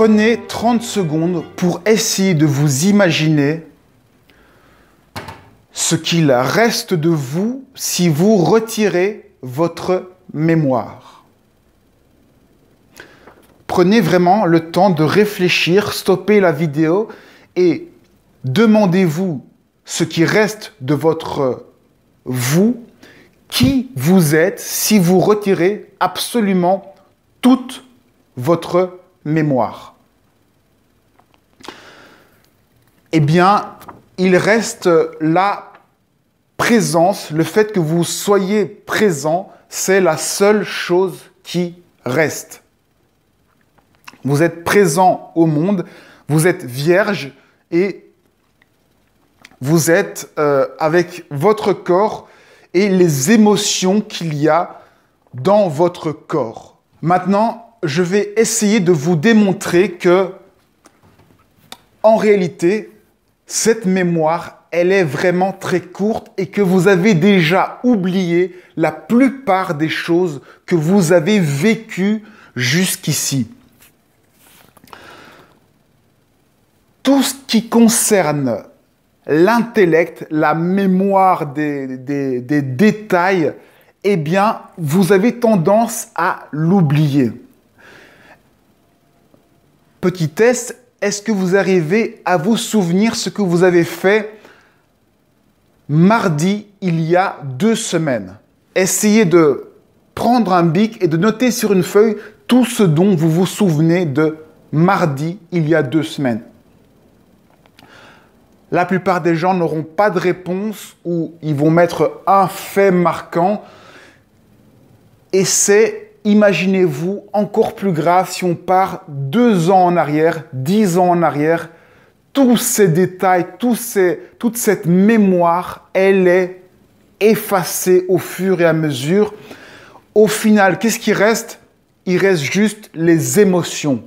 Prenez 30 secondes pour essayer de vous imaginer ce qu'il reste de vous si vous retirez votre mémoire. Prenez vraiment le temps de réfléchir, stoppez la vidéo et demandez-vous ce qui reste de votre vous, qui vous êtes si vous retirez absolument toute votre mémoire. Eh bien, il reste la présence, le fait que vous soyez présent, c'est la seule chose qui reste. Vous êtes présent au monde, vous êtes vierge et vous êtes avec votre corps et les émotions qu'il y a dans votre corps. Maintenant, je vais essayer de vous démontrer que, en réalité, cette mémoire, elle est vraiment très courte et que vous avez déjà oublié la plupart des choses que vous avez vécues jusqu'ici. Tout ce qui concerne l'intellect, la mémoire des détails, eh bien, vous avez tendance à l'oublier. Petit test, est-ce que vous arrivez à vous souvenir ce que vous avez fait mardi, il y a 2 semaines? Essayez de prendre un bic et de noter sur une feuille tout ce dont vous vous souvenez de mardi, il y a 2 semaines. La plupart des gens n'auront pas de réponse ou ils vont mettre un fait marquant. Et c'est, imaginez-vous, encore plus grave si on part 2 ans en arrière, 10 ans en arrière. Tous ces détails, toute cette mémoire, elle est effacée au fur et à mesure. Au final, qu'est-ce qui reste? Il reste juste les émotions.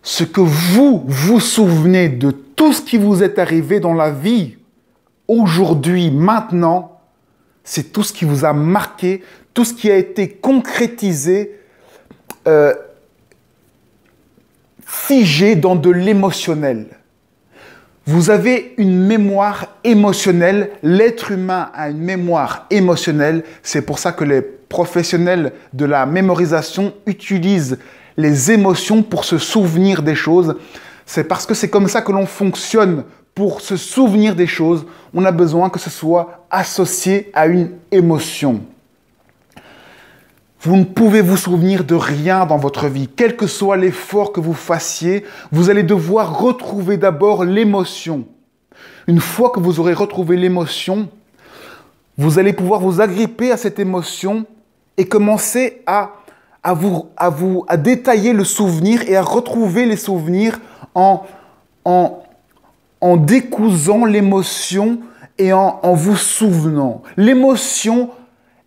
Ce que vous vous souvenez de tout ce qui vous est arrivé dans la vie, aujourd'hui, maintenant, c'est tout ce qui vous a marqué, tout ce qui a été concrétisé, figé dans de l'émotionnel. Vous avez une mémoire émotionnelle, l'être humain a une mémoire émotionnelle, c'est pour ça que les professionnels de la mémorisation utilisent les émotions pour se souvenir des choses. C'est parce que c'est comme ça que l'on fonctionne. Pour se souvenir des choses, on a besoin que ce soit associé à une émotion. Vous ne pouvez vous souvenir de rien dans votre vie. Quel que soit l'effort que vous fassiez, vous allez devoir retrouver d'abord l'émotion. Une fois que vous aurez retrouvé l'émotion, vous allez pouvoir vous agripper à cette émotion et commencer à détailler le souvenir et à retrouver les souvenirs en décousant l'émotion et en vous souvenant. L'émotion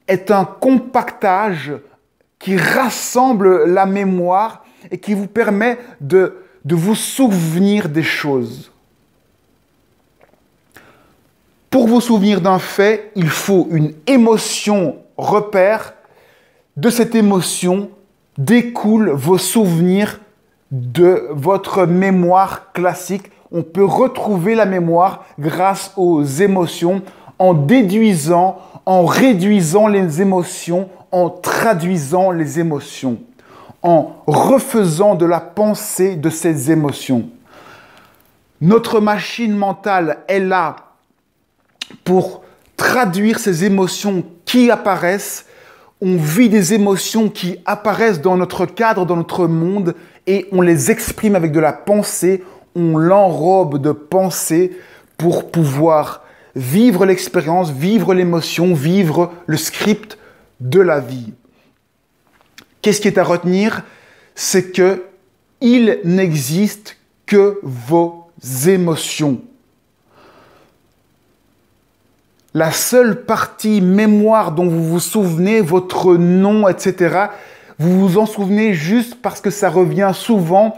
est un compactage qui rassemble la mémoire et qui vous permet de vous souvenir des choses. Pour vous souvenir d'un fait, il faut une émotion repère. De cette émotion découlent vos souvenirs de votre mémoire classique. On peut retrouver la mémoire grâce aux émotions en déduisant, en réduisant les émotions, en traduisant les émotions, en refaisant de la pensée de ces émotions. Notre machine mentale est là pour traduire ces émotions qui apparaissent. On vit des émotions qui apparaissent dans notre cadre, dans notre monde, et on les exprime avec de la pensée, on l'enrobe de pensée pour pouvoir vivre l'expérience, vivre l'émotion, vivre le script de la vie. Qu'est-ce qui est à retenir? C'est que il n'existe que vos émotions. La seule partie mémoire dont vous vous souvenez, votre nom, etc., vous vous en souvenez juste parce que ça revient souvent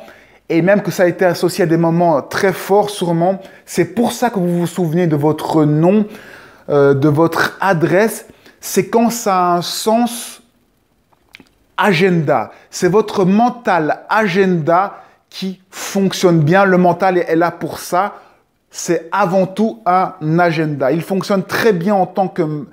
et même que ça a été associé à des moments très forts sûrement. C'est pour ça que vous vous souvenez de votre nom, de votre adresse. C'est quand ça a un sens agenda. C'est votre mental agenda qui fonctionne bien. Le mental est là pour ça. C'est avant tout un agenda. Il fonctionne très bien en tant que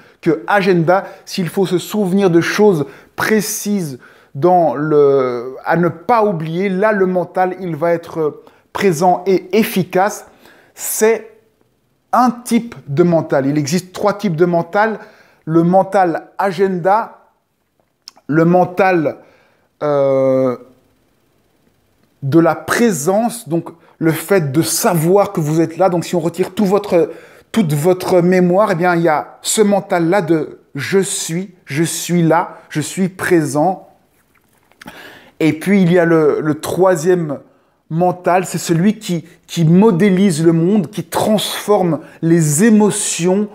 agenda s'il faut se souvenir de choses précises à ne pas oublier. Là, le mental, il va être présent et efficace. C'est un type de mental. Il existe 3 types de mental. Le mental agenda, le mental de la présence, donc le fait de savoir que vous êtes là. Donc si on retire toute votre mémoire, eh bien il y a ce mental-là de je suis là, je suis présent. Et puis il y a le troisième mental, c'est celui qui modélise le monde, qui transforme les émotions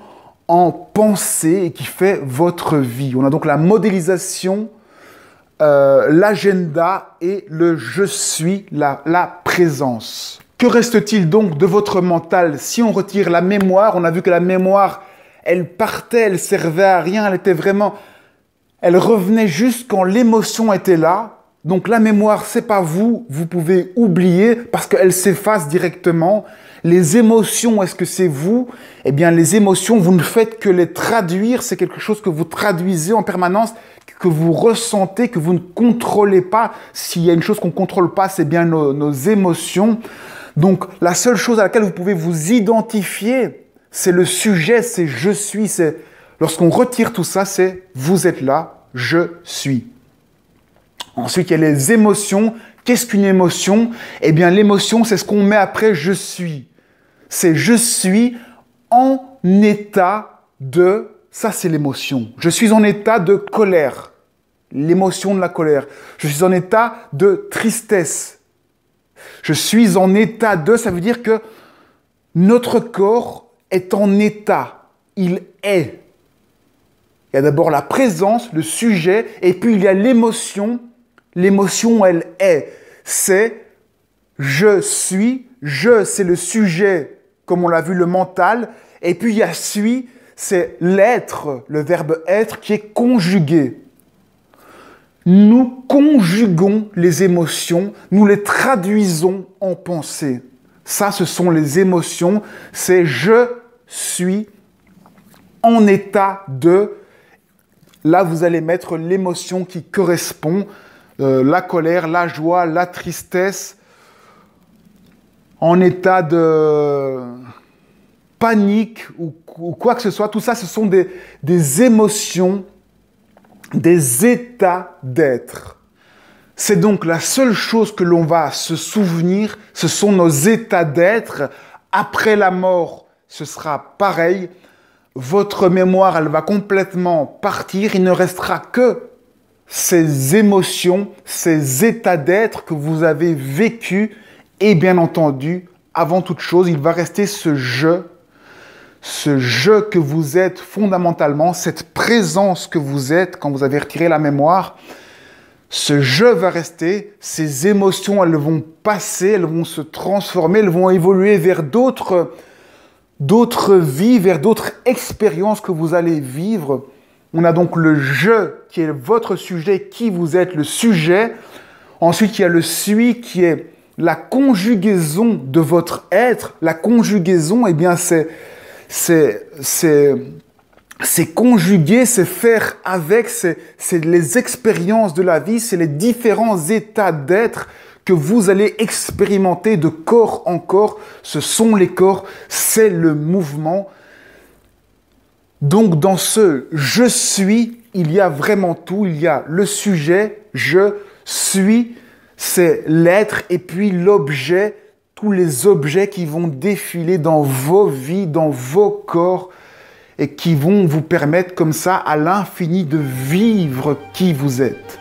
en pensée et qui fait votre vie. On a donc la modélisation, l'agenda et le je suis, la présence. Que reste-t-il donc de votre mental si on retire la mémoire? On a vu que la mémoire, elle partait, elle servait à rien, elle revenait juste quand l'émotion était là. Donc la mémoire, c'est pas vous, vous pouvez oublier parce qu'elle s'efface directement. Les émotions, est-ce que c'est vous? Eh bien, les émotions, vous ne faites que les traduire. C'est quelque chose que vous traduisez en permanence, que vous ressentez, que vous ne contrôlez pas. S'il y a une chose qu'on ne contrôle pas, c'est bien nos émotions. Donc, la seule chose à laquelle vous pouvez vous identifier, c'est le sujet, c'est je suis. Lorsqu'on retire tout ça, c'est vous êtes là, je suis. Ensuite, il y a les émotions. Qu'est-ce qu'une émotion? Eh bien, l'émotion, c'est ce qu'on met après je suis. C'est je suis en état de... Ça, c'est l'émotion. Je suis en état de colère. L'émotion de la colère. Je suis en état de tristesse. Je suis en état de... Ça veut dire que notre corps est en état. Il est. Il y a d'abord la présence, le sujet, et puis il y a l'émotion. L'émotion, elle est. C'est je suis. Je, c'est le sujet, comme on l'a vu, le mental. Et puis il y a suis, c'est l'être, le verbe être qui est conjugué. Nous conjuguons les émotions, nous les traduisons en pensée. Ça, ce sont les émotions. C'est je suis en état de... Là, vous allez mettre l'émotion qui correspond. La colère, la joie, la tristesse, en état de panique ou quoi que ce soit. Tout ça, ce sont des émotions, des états d'être. C'est donc la seule chose que l'on va se souvenir, ce sont nos états d'être. Après la mort, ce sera pareil. Votre mémoire, elle va complètement partir. Il ne restera que ces émotions, ces états d'être que vous avez vécus. Et bien entendu, avant toute chose, il va rester ce je que vous êtes fondamentalement, cette présence que vous êtes quand vous avez retiré la mémoire. Ce je va rester, ces émotions, elles vont passer, elles vont se transformer, elles vont évoluer vers d'autres vies, vers d'autres expériences que vous allez vivre. On a donc le je qui est votre sujet, qui vous êtes, le sujet. Ensuite, il y a le suis qui est la conjugaison de votre être. La conjugaison, eh bien, c'est conjuguer, c'est faire avec, c'est les expériences de la vie, c'est les différents états d'être que vous allez expérimenter de corps en corps. Ce sont les corps, c'est le mouvement. Donc, dans ce « je suis », il y a vraiment tout. Il y a le sujet, je suis, c'est l'être, et puis l'objet, tous les objets qui vont défiler dans vos vies, dans vos corps, et qui vont vous permettre comme ça, à l'infini, de vivre qui vous êtes.